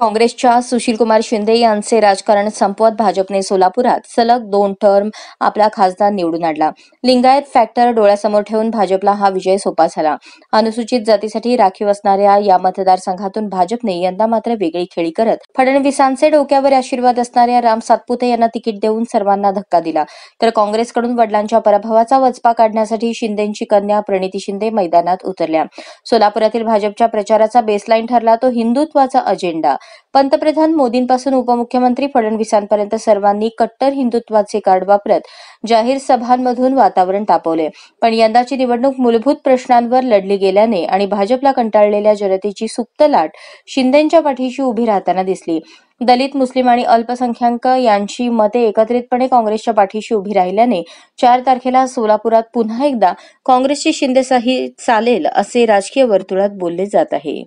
काँग्रेसच्या सुशीलकुमार शिंदे यांचे राजकारण संपवत भाजपने सोलापुरात सलग 2 टर्म आपला खासदार निवडून आणला. लिंगायत फॅक्टर डोळ्यासमोर ठेवून भाजपला हा विजय सोपा झाला. अनुसूचित जातीसाठी राखीव असणाऱ्या या मतदारसंघातून भाजपने यंदा मात्र वेगळी खेळी करत फडणवीसांचे डोक्यावर आशीर्वाद असणाऱ्या राम सातपुते यांना तिकीट देऊन सर्वांना धक्का दिला. तर काँग्रेसकडून वडिलांच्या पराभवाचा वचपा काढण्यासाठी शिंदेंची कन्या प्रणिती शिंदे मैदानात उतरल्या. सोलापुरातील भाजपच्या प्रचाराचा बेसलाईन ठरला तो हिंदुत्वाचा अजेंडा. पंतप्रधान मोदींपासून उपमुख्यमंत्री फडणवीसांपर्यंत सर्वांनी कट्टर हिंदुत्वाचे कार्ड वापरत जाहीर सभांमधून वातावरण तापवले. पण यंदाची निवडणूक मूलभूत प्रश्नांवर लढली गेल्याने आणि भाजपला कंटाळलेल्या जनतेची सुप्त लाट शिंदेंच्या पाठीशी उभी राहताना दिसली. दलित, मुस्लिम आणि अल्पसंख्याक यांची मते एकत्रितपणे काँग्रेसच्या पाठीशी उभी राहिल्याने 4 तारखेला सोलापुरात पुन्हा एकदा काँग्रेसची शिंदेशाही चालेल असे राजकीय वर्तुळात बोलले जात आहे.